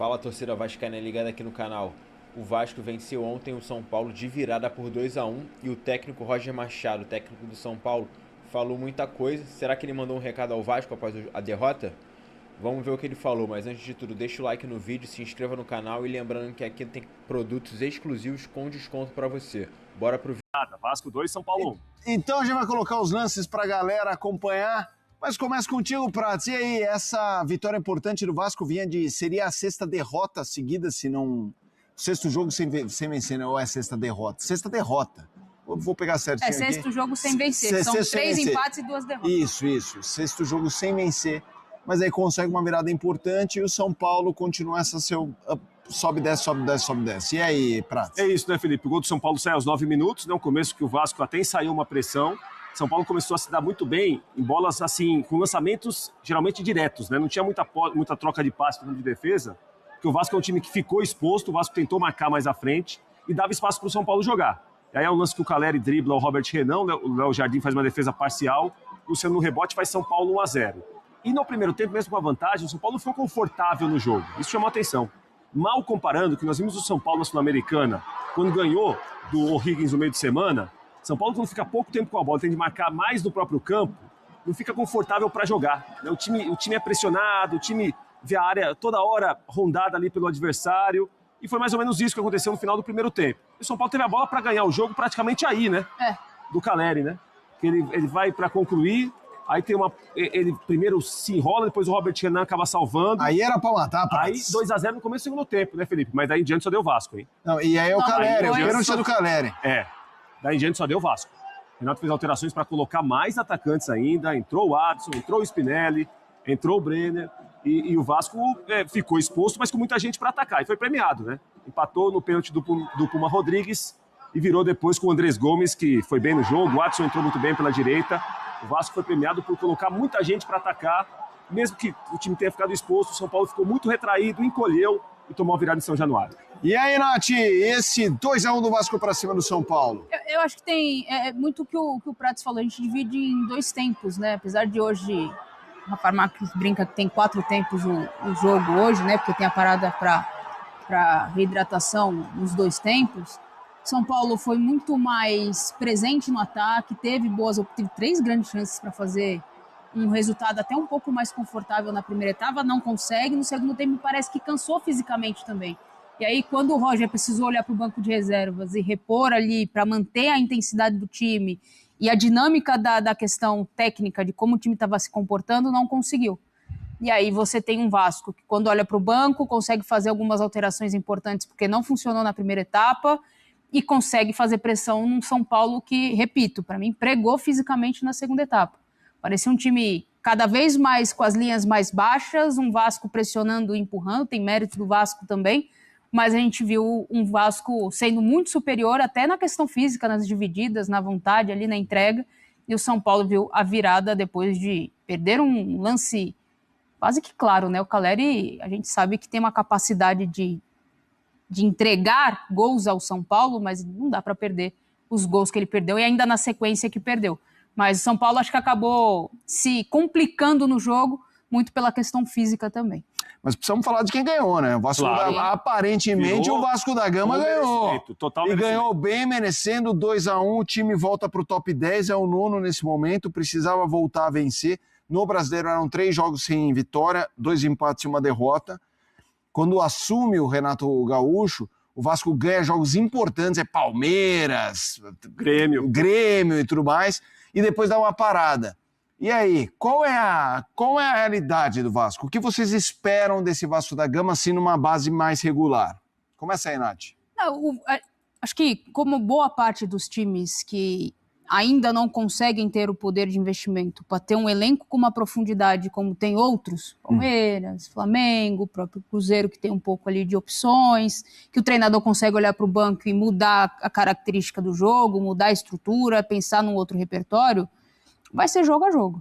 Fala, torcida vascaína ligada aqui no canal. O Vasco venceu ontem o São Paulo de virada por 2-1 e o técnico Roger Machado, técnico do São Paulo, falou muita coisa. Será que ele mandou um recado ao Vasco após a derrota? Vamos ver o que ele falou, mas antes de tudo, deixa o like no vídeo, se inscreva no canal e lembrando que aqui tem produtos exclusivos com desconto para você. Bora pro vídeo. Vasco 2, São Paulo 1. Então a gente vai colocar os lances pra galera acompanhar. Mas começa contigo, Prats. E aí, essa vitória importante do Vasco seria a sexta derrota seguida, se não... Sexto jogo sem vencer, né? Ou é sexta derrota? Sexta derrota. Vou pegar certinho aqui. Sexto jogo sem vencer. São 3 empates e 2 derrotas. Isso. Sexto jogo sem vencer. Mas aí consegue uma virada importante e o São Paulo continua essa seu... sobe, desce. E aí, Prats? É isso, né, Felipe? O gol do São Paulo sai aos 9 minutos, né? Um começo que o Vasco até ensaiou uma pressão. São Paulo começou a se dar muito bem em bolas assim, com lançamentos geralmente diretos, né? Não tinha muita troca de passe de defesa, porque o Vasco é um time que ficou exposto, o Vasco tentou marcar mais à frente e dava espaço para o São Paulo jogar. E aí é um lance que o Caleri dribla o Robert Renan, o Léo Jardim faz uma defesa parcial, o Luciano no rebote faz São Paulo 1-0. E no primeiro tempo, mesmo com a vantagem, o São Paulo foi confortável no jogo. Isso chamou a atenção. Mal comparando que nós vimos o São Paulo na Sul-Americana, quando ganhou do O'Higgins no meio de semana, São Paulo, quando fica pouco tempo com a bola, tem de marcar mais no próprio campo, não fica confortável para jogar. O time é pressionado, o time vê a área toda hora rondada ali pelo adversário, e foi mais ou menos isso que aconteceu no final do primeiro tempo. E o São Paulo teve a bola para ganhar o jogo praticamente aí, né? Do Caleri, né? Que ele vai para concluir, aí tem ele primeiro se enrola, depois o Robert Renan acaba salvando. Aí era para matar, Aí 2-0 no começo do segundo tempo, né, Felipe? Mas daí em diante só deu Vasco, hein? Não, e aí é o Caleri, o pênalti do Caleri. Daí em diante só deu Vasco. O Renato fez alterações para colocar mais atacantes ainda. Entrou o Adson, entrou o Spinelli, entrou o Brenner. E o Vasco ficou exposto, mas com muita gente para atacar. E foi premiado, né? Empatou no pênalti do Puma Rodrigues e virou depois com o Andrés Gomes, que foi bem no jogo. O Adson entrou muito bem pela direita. O Vasco foi premiado por colocar muita gente para atacar. Mesmo que o time tenha ficado exposto, o São Paulo ficou muito retraído, encolheu e tomou a virada em São Januário. E aí, Nath, esse 2-1 do Vasco para cima do São Paulo? Eu acho que tem muito o que o Prats falou, a gente divide em 2 tempos, né? Apesar de hoje, a Farmax brinca que tem 4 tempos o jogo hoje, né? Porque tem a parada para reidratação nos 2 tempos. São Paulo foi muito mais presente no ataque, teve 3 grandes chances para fazer um resultado até um pouco mais confortável na primeira etapa, não consegue. No segundo tempo parece que cansou fisicamente também. E aí, quando o Roger precisou olhar para o banco de reservas e repor ali para manter a intensidade do time e a dinâmica da questão técnica de como o time estava se comportando, não conseguiu. E aí você tem um Vasco que, quando olha para o banco, consegue fazer algumas alterações importantes porque não funcionou na primeira etapa e consegue fazer pressão num São Paulo que, repito, para mim, pregou fisicamente na segunda etapa. Parecia um time cada vez mais com as linhas mais baixas, um Vasco pressionando e empurrando, tem mérito do Vasco também, mas a gente viu um Vasco sendo muito superior até na questão física, nas divididas, na vontade, ali na entrega, e o São Paulo viu a virada depois de perder um lance quase que claro, né? O Caleri, a gente sabe que tem uma capacidade de entregar gols ao São Paulo, mas não dá para perder os gols que ele perdeu e ainda na sequência que perdeu. Mas o São Paulo acho que acabou se complicando no jogo, muito pela questão física também. Mas precisamos falar de quem ganhou, né? O Vasco aparentemente o Vasco da Gama ganhou. E ganhou bem, merecendo 2-1. O time volta para o top 10, é o 9º nesse momento. Precisava voltar a vencer. No Brasileiro eram 3 jogos sem vitória, 2 empates e 1 derrota. Quando assume o Renato Gaúcho, o Vasco ganha jogos importantes, é Palmeiras, Grêmio e tudo mais, e depois dá uma parada. E aí, qual é a realidade do Vasco? O que vocês esperam desse Vasco da Gama, assim, numa base mais regular? Começa aí, Nath. Acho que, como boa parte dos times que ainda não conseguem ter o poder de investimento para ter um elenco com uma profundidade como tem outros, Palmeiras, Flamengo, o próprio Cruzeiro, que tem um pouco ali de opções, que o treinador consegue olhar para o banco e mudar a característica do jogo, mudar a estrutura, pensar num outro repertório, vai ser jogo a jogo.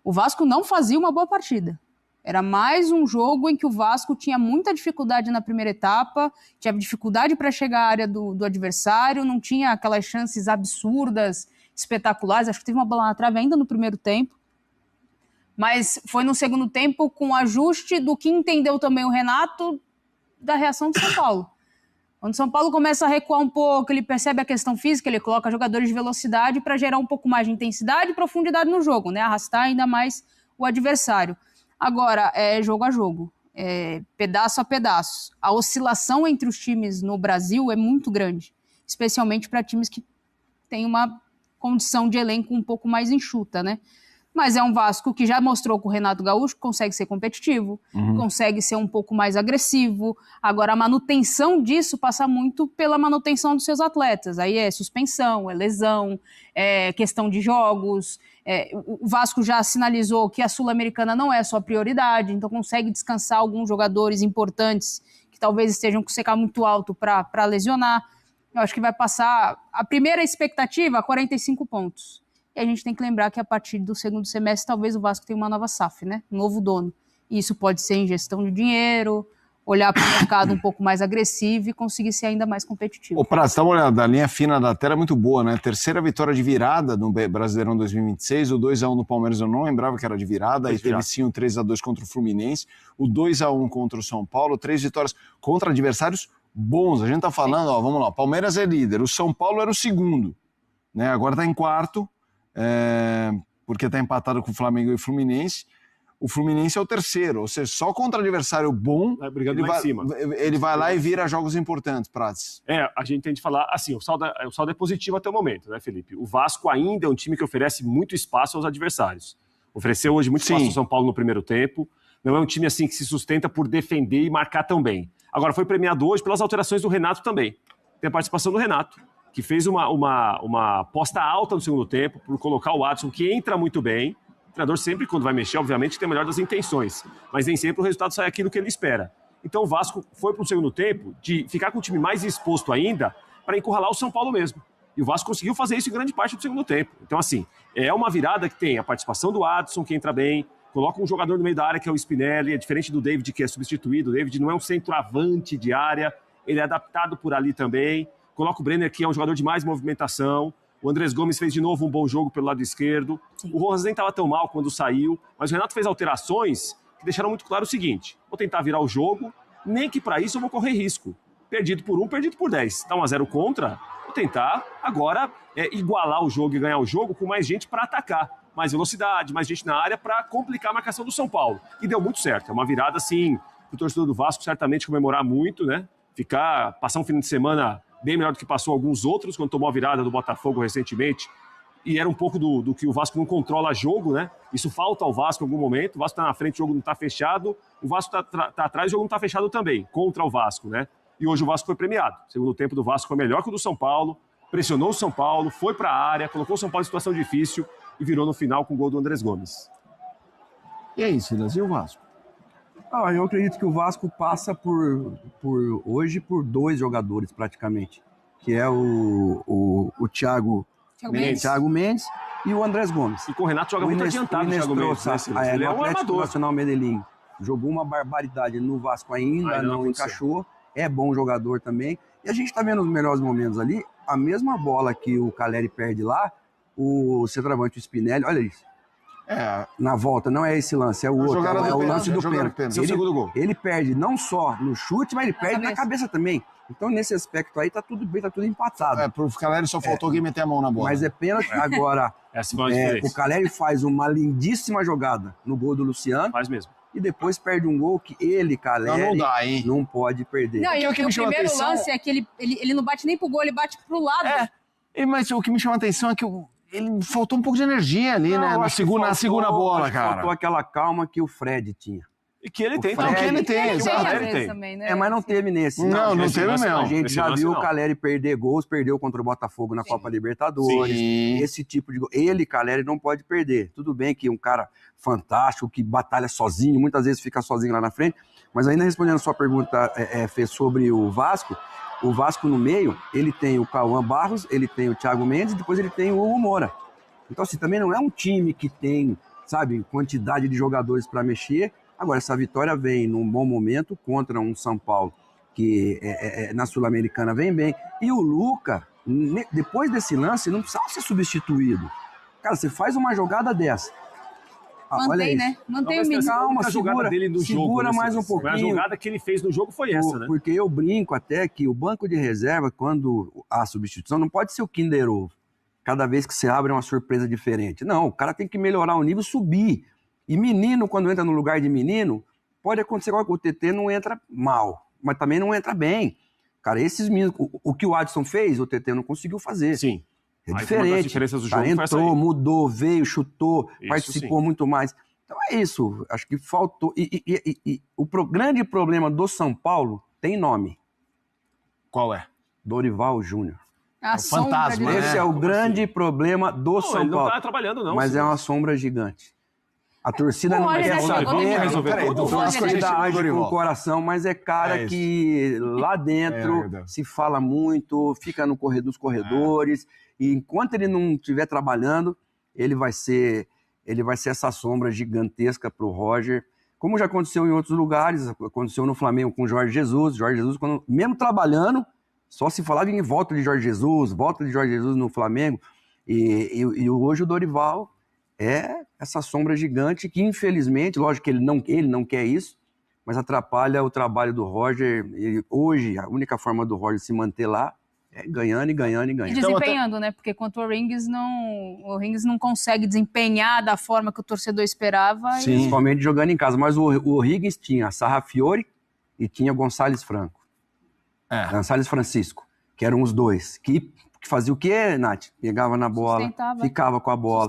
O Vasco não fazia uma boa partida. Era mais um jogo em que o Vasco tinha muita dificuldade na primeira etapa, tinha dificuldade para chegar à área do adversário, não tinha aquelas chances absurdas, espetaculares. Acho que teve uma bola na trave ainda no primeiro tempo. Mas foi no segundo tempo, com o ajuste do que entendeu também o Renato, da reação do São Paulo. Quando o São Paulo começa a recuar um pouco, ele percebe a questão física, ele coloca jogadores de velocidade para gerar um pouco mais de intensidade e profundidade no jogo, né? Arrastar ainda mais o adversário. Agora, é jogo a jogo, pedaço a pedaço. A oscilação entre os times no Brasil é muito grande, especialmente para times que têm uma condição de elenco um pouco mais enxuta, né? Mas é um Vasco que já mostrou com o Renato Gaúcho que consegue ser competitivo, consegue ser um pouco mais agressivo. Agora, a manutenção disso passa muito pela manutenção dos seus atletas. Aí é suspensão, é lesão, é questão de jogos. O Vasco já sinalizou que a Sul-Americana não é a sua prioridade, então consegue descansar alguns jogadores importantes que talvez estejam com CK muito alto para lesionar. Eu acho que vai passar a primeira expectativa, 45 pontos. E a gente tem que lembrar que a partir do segundo semestre, talvez o Vasco tenha uma nova SAF, né? Um novo dono. E isso pode ser em gestão de dinheiro, olhar para o mercado um pouco mais agressivo e conseguir ser ainda mais competitivo. Ô, Prats, dá uma olhada, a linha fina da tela é muito boa, né? Terceira vitória de virada no Brasileirão 2026, o 2-1 no Palmeiras eu não lembrava que era de virada, aí teve sim o 3-2 contra o Fluminense, o 2-1 contra o São Paulo, 3 vitórias contra adversários bons. A gente tá falando, ó, vamos lá, o Palmeiras é líder, o São Paulo era o segundo, né? Agora tá em quarto, porque está empatado com o Flamengo e o Fluminense. O Fluminense é o terceiro, ou seja, só contra adversário bom ele vai lá e vira jogos importantes, Prats. A gente tem de falar assim, o saldo é positivo até o momento, né, Felipe? O Vasco ainda é um time que oferece muito espaço aos adversários. Ofereceu hoje muito espaço ao São Paulo no primeiro tempo. Não é um time assim que se sustenta por defender e marcar tão bem. Agora foi premiado hoje pelas alterações do Renato também. Tem a participação do Renato, que fez uma aposta alta no segundo tempo por colocar o Adson, que entra muito bem. O treinador sempre, quando vai mexer, obviamente, tem a melhor das intenções, mas nem sempre o resultado sai aquilo que ele espera. Então o Vasco foi para o segundo tempo de ficar com o time mais exposto ainda para encurralar o São Paulo mesmo. E o Vasco conseguiu fazer isso em grande parte do segundo tempo. Então, assim, é uma virada que tem a participação do Adson, que entra bem, coloca um jogador no meio da área, que é o Spinelli, é diferente do David, que é substituído. O David não é um centroavante de área, ele é adaptado por ali também. Coloca o Brenner, que é um jogador de mais movimentação. O Andrés Gomes fez de novo um bom jogo pelo lado esquerdo. Sim. O Rojas nem estava tão mal quando saiu, mas o Renato fez alterações que deixaram muito claro o seguinte: vou tentar virar o jogo, nem que para isso eu vou correr risco. Perdido por 1, perdido por 10. Está 1-0 contra, vou tentar agora igualar o jogo e ganhar o jogo com mais gente para atacar. Mais velocidade, mais gente na área para complicar a marcação do São Paulo. E deu muito certo. É uma virada, assim, que o torcedor do Vasco certamente comemorar muito, né? Passar um fim de semana bem melhor do que passou alguns outros, quando tomou a virada do Botafogo recentemente, e era um pouco do que o Vasco não controla jogo, né? Isso falta ao Vasco em algum momento, o Vasco está na frente, o jogo não está fechado, o Vasco está atrás, o jogo não está fechado também, contra o Vasco, né? E hoje o Vasco foi premiado. O segundo tempo do Vasco foi melhor que o do São Paulo, pressionou o São Paulo, foi para a área, colocou o São Paulo em situação difícil e virou no final com o gol do Andrés Gomes. E aí, Silas, e o Vasco? Eu acredito que o Vasco passa hoje por 2 jogadores praticamente, que é o Thiago Mendes e o Andrés Gomes. E com o Renato joga muito adiantado o Thiago Mendes, né? Ele é um armador. Nacional Medellín jogou uma barbaridade no Vasco ainda, não encaixou, é bom jogador também. E a gente está vendo os melhores momentos ali, a mesma bola que o Caleri perde lá, o centroavante, o Spinelli, olha isso. Na volta, não é esse lance, é o outro, é o lance do pênalti. Ele perde não só no chute, mas ele perde na cabeça também. Então, nesse aspecto aí, tá tudo bem, tá tudo empatado. Pro Caleri só faltou alguém meter a mão na bola. Mas é pênalti. Agora, o Caleri faz uma lindíssima jogada no gol do Luciano. Faz mesmo. E depois perde um gol que ele, Caleri, não pode perder. Não, e o primeiro lance é que ele não bate nem pro gol, ele bate pro lado. Mas o que me chama a atenção é que ele faltou um pouco de energia ali, né? Na segunda bola, cara. Faltou aquela calma que o Fred tinha. E que ele tem. Ele tem. Também, né? Mas não teve nesse. Não teve mesmo. A gente já viu o Caleri perder gols, perdeu contra o Botafogo na Copa Libertadores. Sim. Esse tipo de gol. Ele, Caleri, não pode perder. Tudo bem que um cara fantástico, que batalha sozinho, muitas vezes fica sozinho lá na frente. Mas ainda respondendo a sua pergunta, fez sobre o Vasco no meio, ele tem o Cauã Barros, ele tem o Thiago Mendes, depois ele tem o Hugo Moura. Então, assim, também não é um time que tem, sabe, quantidade de jogadores para mexer. Agora, essa vitória vem num bom momento contra um São Paulo que na Sul-Americana vem bem. E o Luca, depois desse lance, não precisava ser substituído. Cara, você faz uma jogada dessa, Mantém, né? Mantém o menino. Calma, a jogada dele no jogo. Segura mais um pouquinho. A jogada que ele fez no jogo foi essa, né? Porque eu brinco até que o banco de reserva, quando há substituição, não pode ser o Kinder Ovo. Cada vez que você abre é uma surpresa diferente. Não, o cara tem que melhorar o nível, subir. E menino, quando entra no lugar de menino, pode acontecer igual que o TT não entra mal, mas também não entra bem. Cara, esses meninos, o que o Adson fez, o TT não conseguiu fazer. Sim. É diferente. Uma das diferenças do jogo entrou, mudou, veio, chutou, isso, participou sim. muito mais. Então é isso. Acho que faltou. E o grande problema do São Paulo tem nome. Qual é? Dorival Júnior. A fantasma, esse é o grande problema do São Paulo. Ele não tá trabalhando, não. Mas é uma sombra gigante. A torcida não quer saber. O torcida age com o coração, mas é cara que lá dentro se fala muito, fica nos corredores, e enquanto ele não estiver trabalhando, ele vai ser essa sombra gigantesca para o Roger, como já aconteceu em outros lugares, aconteceu no Flamengo com o Jorge Jesus. Jorge Jesus, mesmo trabalhando, só se falava em volta de Jorge Jesus no Flamengo, e hoje o Dorival é essa sombra gigante que, infelizmente, lógico que ele não quer isso, mas atrapalha o trabalho do Roger. E hoje, a única forma do Roger se manter lá é ganhando. E desempenhando, né? Porque quanto o Rings não consegue desempenhar da forma que o torcedor esperava. Sim. Principalmente jogando em casa. Mas o Rings tinha Sarrafiore e tinha Gonçalves Franco. Gonçalves Francisco, que eram os dois. Que fazia o quê, Nath? Pegava na bola, ficava com a bola.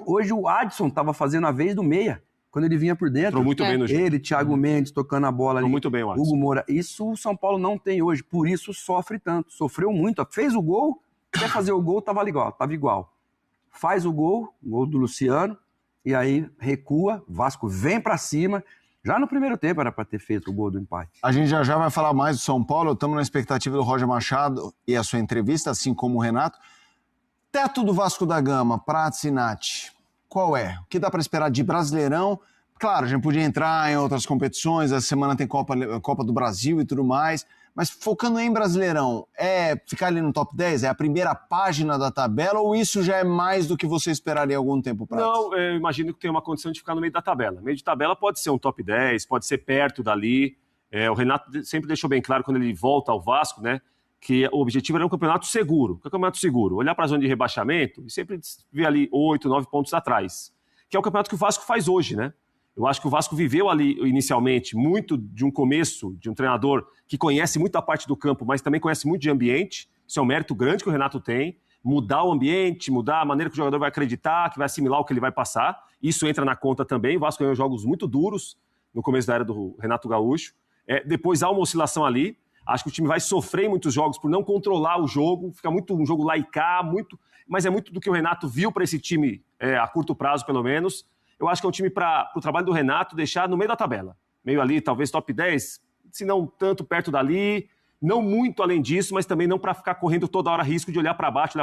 Hoje o Adson estava fazendo a vez do meia, quando ele vinha por dentro. Entrou muito bem no jogo. Ele, Thiago Mendes, tocando a bola ali. Muito bem, o Adson. Hugo Moura. Isso o São Paulo não tem hoje, por isso sofre tanto. Sofreu muito. Fez o gol, quer fazer o gol, tava igual. Faz o gol do Luciano, e aí recua, Vasco vem para cima. Já no primeiro tempo era para ter feito o gol do empate. A gente já vai falar mais do São Paulo. Estamos na expectativa do Roger Machado e a sua entrevista, assim como o Renato. Teto do Vasco da Gama, Prats e Nath, qual é? O que dá para esperar de Brasileirão? Claro, a gente podia entrar em outras competições, essa semana tem Copa do Brasil e tudo mais, mas focando em Brasileirão, é ficar ali no top 10? É a primeira página da tabela ou isso já é mais do que você esperaria há algum tempo, Prats? Não, eu imagino que tem uma condição de ficar no meio da tabela. Meio de tabela pode ser um top 10, pode ser perto dali. O Renato sempre deixou bem claro quando ele volta ao Vasco, né, que o objetivo era um campeonato seguro. O que é um campeonato seguro? Olhar para a zona de rebaixamento e sempre ver ali 8, 9 pontos atrás. Que é o campeonato que o Vasco faz hoje, né? Eu acho que o Vasco viveu ali, inicialmente, muito de um começo, de um treinador que conhece muito a parte do campo, mas também conhece muito de ambiente. Isso é um mérito grande que o Renato tem. Mudar o ambiente, mudar a maneira que o jogador vai acreditar, que vai assimilar o que ele vai passar. Isso entra na conta também. O Vasco ganhou jogos muito duros no começo da era do Renato Gaúcho. Depois há uma oscilação ali. Acho que o time vai sofrer em muitos jogos por não controlar o jogo. Fica muito um jogo laicar, mas é muito do que o Renato viu para esse time, a curto prazo, pelo menos. Eu acho que é um time para o trabalho do Renato deixar no meio da tabela. Meio ali, talvez top 10, se não tanto perto dali, não muito além disso, mas também não para ficar correndo toda hora risco de olhar para baixo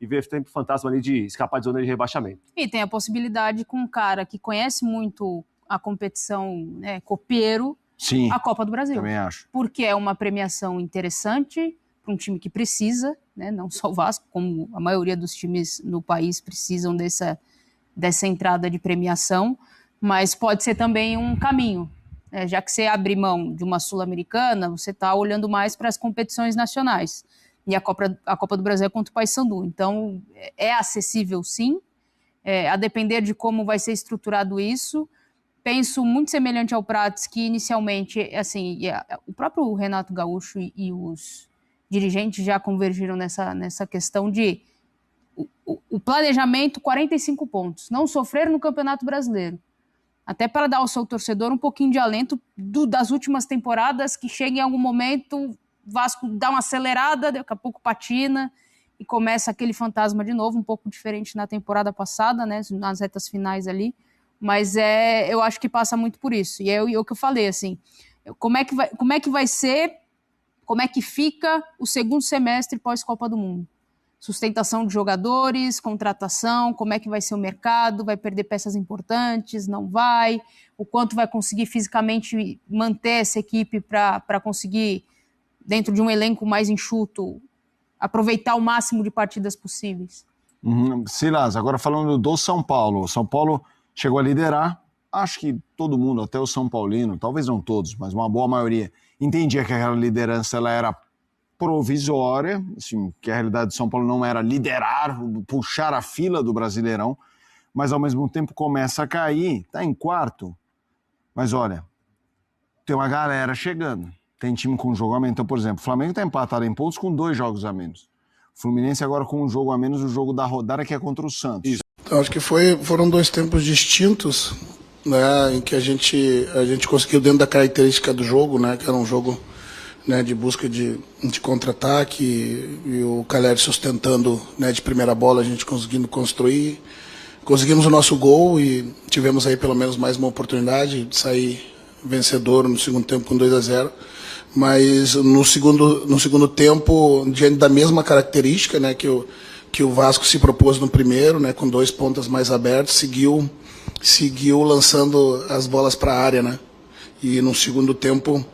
e ver sempre o fantasma ali de escapar de zona de rebaixamento. E tem a possibilidade com um cara que conhece muito a competição, né, copeiro, sim, a Copa do Brasil. Também acho. Porque é uma premiação interessante para um time que precisa, né, não só o Vasco, como a maioria dos times no país precisam dessa entrada de premiação, mas pode ser também um caminho. Já que você abre mão de uma Sul-Americana, você está olhando mais para as competições nacionais. E a Copa do Brasil é contra o Paysandu. Então, é acessível sim, a depender de como vai ser estruturado isso. Penso muito semelhante ao Prats, que inicialmente, assim, o próprio Renato Gaúcho e os dirigentes já convergiram nessa questão de o planejamento, 45 pontos. Não sofrer no Campeonato Brasileiro. Até para dar ao seu torcedor um pouquinho de alento das últimas temporadas, que chega em algum momento, o Vasco dá uma acelerada, daqui a pouco patina e começa aquele fantasma de novo, um pouco diferente na temporada passada, né, nas retas finais ali. Mas eu acho que passa muito por isso. E é o que eu falei, assim, como é que vai ser, como é que fica o segundo semestre pós-Copa do Mundo? Sustentação de jogadores, contratação, como é que vai ser o mercado, vai perder peças importantes, não vai, o quanto vai conseguir fisicamente manter essa equipe para conseguir, dentro de um elenco mais enxuto, aproveitar o máximo de partidas possíveis. Silas, agora falando do São Paulo. São Paulo chegou a liderar. Acho que todo mundo, até o São Paulino, talvez não todos, mas uma boa maioria, entendia que aquela liderança ela era provisória, assim, que a realidade de São Paulo não era liderar, puxar a fila do Brasileirão, mas ao mesmo tempo começa a cair, tá em quarto, mas olha, tem uma galera chegando, tem time com jogo a menos. Então, por exemplo, o Flamengo tá empatado em pontos com 2 jogos a menos. O Fluminense agora com um jogo a menos, o jogo da rodada que é contra o Santos. Isso. Então, acho que foram 2 tempos distintos, né, em que a gente conseguiu, dentro da característica do jogo, né, que era um jogo, né, de busca de contra-ataque, e o Caleri sustentando, né, de primeira bola, a gente conseguindo construir. Conseguimos o nosso gol e tivemos aí pelo menos mais uma oportunidade de sair vencedor no segundo tempo com 2-0. Mas no segundo tempo, diante da mesma característica, né, que o Vasco se propôs no primeiro, né, com 2 pontas mais abertos, seguiu lançando as bolas para a área, né? E no segundo tempo,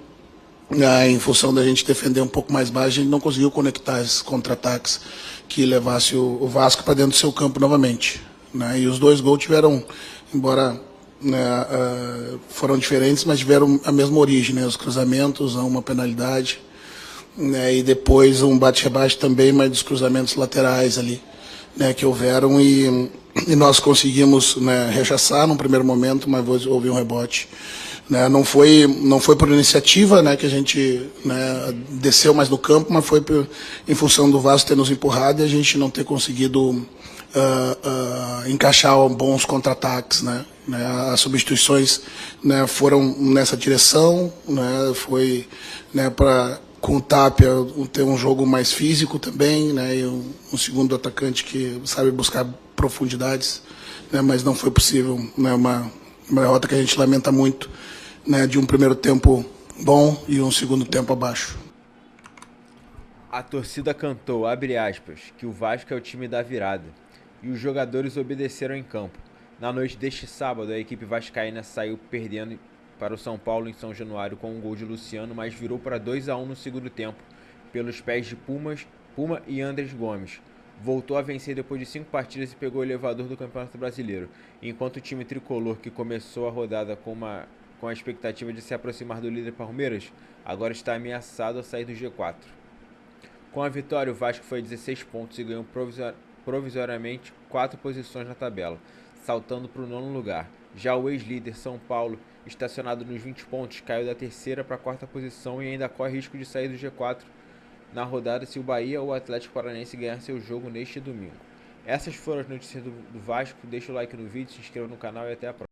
em função da gente defender um pouco mais baixo, a gente não conseguiu conectar esses contra-ataques que levasse o Vasco para dentro do seu campo novamente, né? E os 2 gols tiveram, embora, né, foram diferentes, mas tiveram a mesma origem, né? Os cruzamentos, uma penalidade, né? E depois um bate-rebate também, mas dos cruzamentos laterais ali, né, que houveram, e nós conseguimos, né, rechaçar no primeiro momento, mas houve um rebote. Né, não foi por iniciativa, né, que a gente, né, desceu mais no campo, mas foi em função do Vasco ter nos empurrado e a gente não ter conseguido encaixar bons contra-ataques, né? As substituições, né, foram nessa direção, né, foi, né, para com o Tapia ter um jogo mais físico também, né, e um segundo atacante que sabe buscar profundidades, né, mas não foi possível, né, uma derrota que a gente lamenta muito, né, de um primeiro tempo bom e um segundo tempo abaixo. A torcida cantou, abre aspas, que o Vasco é o time da virada, e os jogadores obedeceram em campo. Na noite deste sábado, a equipe vascaína saiu perdendo para o São Paulo em São Januário com um gol de Luciano, mas virou para 2-1 no segundo tempo, pelos pés de Puma e Andrés Gomes. Voltou a vencer depois de 5 partidas e pegou o elevador do Campeonato Brasileiro, enquanto o time tricolor, que começou a rodada com a expectativa de se aproximar do líder Palmeiras, agora está ameaçado a sair do G4. Com a vitória, o Vasco foi a 16 pontos e ganhou provisoriamente 4 posições na tabela, saltando para o 9º lugar. Já o ex-líder São Paulo, estacionado nos 20 pontos, caiu da 3ª para a 4ª posição e ainda corre risco de sair do G4 na rodada se o Bahia ou o Atlético Paranaense ganhar seu jogo neste domingo. Essas foram as notícias do Vasco. Deixa o like no vídeo, se inscreva no canal e até a próxima.